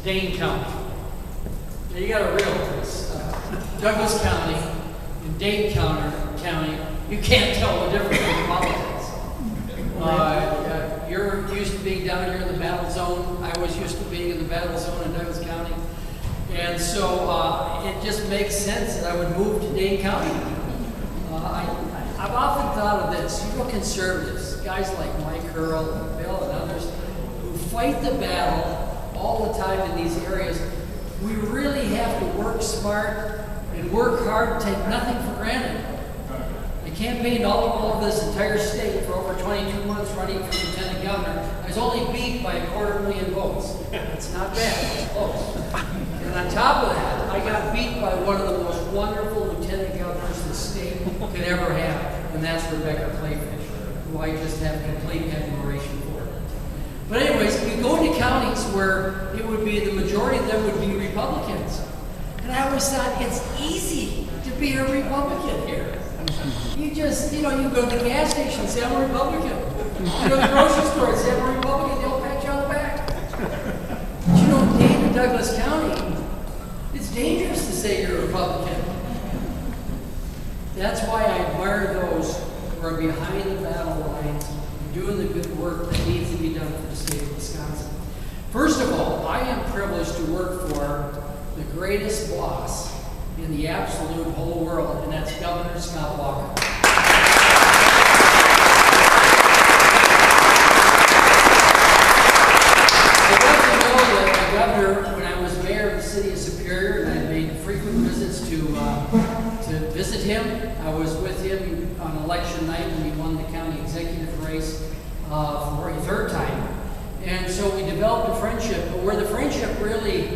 Dane County. Now you got to realize, Douglas County and Dane County, you can't tell the difference in politics. You're used to being down here in the battle zone. I was used to being in the battle zone in Douglas County. And so it just makes sense that I would move to Dane County. I've often thought of this. You know, conservatives, guys like Mike Hurl and Bill and others, who fight the battle all the time in these areas, we really have to work smart and work hard, take nothing for granted. I campaigned all over this entire state for over 22 months running for lieutenant governor. I was only beat by 250,000 votes. It's not bad, it's close. And on top of that, I got beat by one of the most wonderful lieutenant governors the state could ever have, and that's Rebecca Clayfish, who I just have complete admiration for. But anyways, we go into counties where it would be, the majority of them would be Republicans. And I always thought, it's easy to be a Republican here. You just, you go to the gas station and say, I'm a Republican. You go to the grocery store and say, I'm a Republican, they'll pat you on the back. But Dane and Douglas County, it's dangerous to say you're a Republican. That's why I admire those who are behind the battle lines, doing the good work that needs to be done for the state of Wisconsin. First of all, I am privileged to work for the greatest boss in the absolute whole world, and that's Governor Scott Walker. I got to know the governor when I was mayor of the city of Superior, and I made frequent visits to visit him. I was with him on election night when he won the county executive race for a third time. And so we developed a friendship, but where the friendship really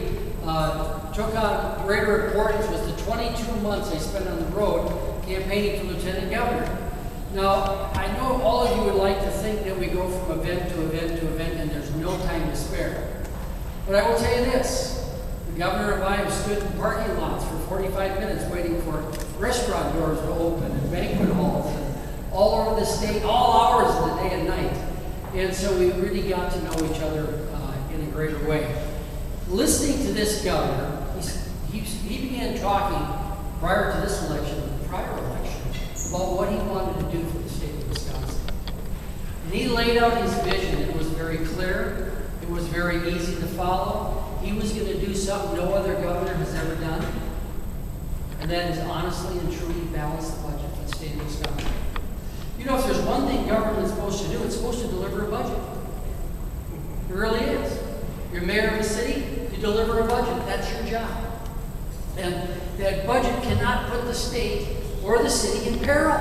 took on greater importance was the 22 months I spent on the road campaigning for lieutenant governor. Now, I know all of you would like to think that we go from event to event to event and there's no time to spare. But I will tell you this, the governor and I have stood in parking lots for 45 minutes waiting for restaurant doors to open and banquet halls and all over the state, all hours of the day and night. And so we really got to know each other in a greater way. Listening to this governor, he began talking prior to this election, the prior election, about what he wanted to do for the state of Wisconsin. And he laid out his vision. It was very clear. It was very easy to follow. He was going to do something no other governor has ever done. And that is honestly and truly balance the budget for the state of Wisconsin. If there's one thing government is supposed to do, it's supposed to deliver a budget. It really is. You're mayor of a city, you deliver a budget. That's your job. And that budget cannot put the state or the city in peril.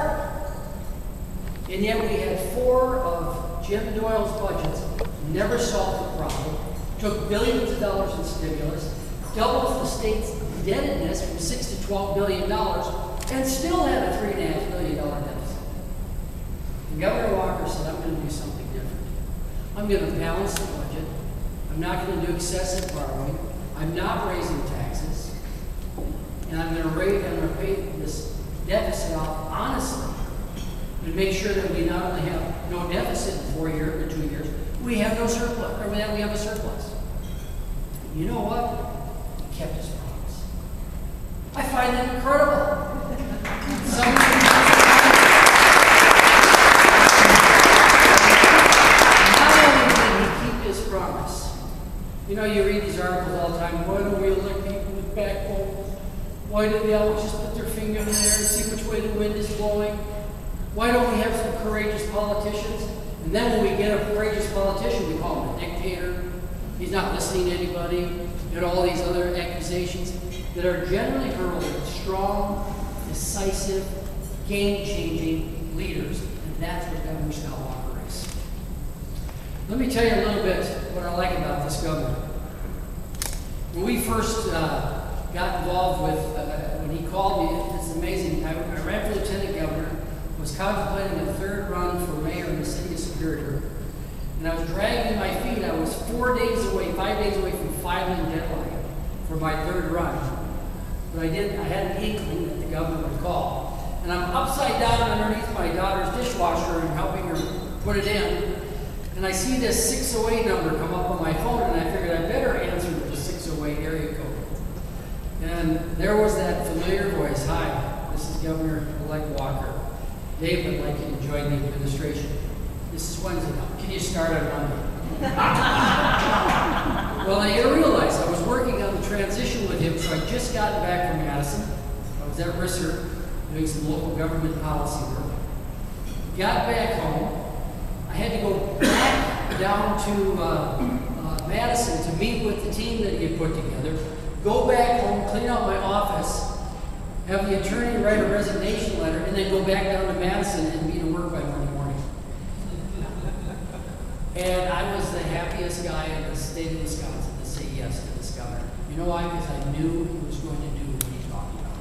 And yet we had 4 of Jim Doyle's budgets, never solved the problem, took billions of dollars in stimulus, doubled the state's indebtedness from $6 to $12 billion, and still had a $3.5 billion deficit. And Governor Walker said, I'm going to do something different. I'm going to balance the budget. I'm not going to do excessive borrowing. I'm not raising taxes. And I'm going to pay this deficit off honestly and make sure that we not only have no deficit in 4 years or 2 years, we have no surplus, or that we have a surplus. You know what? He kept his promise. I find that incredible. You read these articles all the time. Why don't we elect people with backbones? Why do they always just put their finger in the air and see which way the wind is blowing? Why don't we have some courageous politicians? And then when we get a courageous politician, we call him a dictator. He's not listening to anybody. And all these other accusations that are generally hurled at strong, decisive, game-changing leaders. And that's what Governor Scott Walker is. Let me tell you a little bit what I like about this governor. When we first got involved with, when he called me, it's amazing. I ran for lieutenant governor, was contemplating a third run for mayor in the city of Superior. And I was dragging my feet. I was 5 days away from filing deadline for my third run. But I had an inkling that the governor would call. And I'm upside down underneath my daughter's dishwasher and helping her put it in. And I see this 608 number come up on my phone, and I figured I better answer the 608 608 area code. And there was that familiar voice. Hi, this is Governor-elect Walker. Dave would like you to join the administration. This is Wednesday now. Can you start on Monday? Well, I realized I was working on the transition with him, so I just gotten back from Madison. I was at Risser doing some local government policy work. Got back home. I had to go back down to Madison to meet with the team that he had put together. Go back home, clean out my office, have the attorney write a resignation letter, and then go back down to Madison and be to work by Monday morning. And I was the happiest guy in the state of Wisconsin to say yes to this governor. You know why? Because I knew he was going to do what he talked about.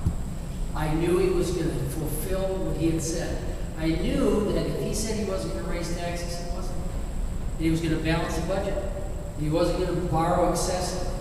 I knew he was going to fulfill what he had said. I knew that if he said he wasn't going to raise taxes, he wasn't. That he was going to balance the budget. He wasn't going to borrow excessively.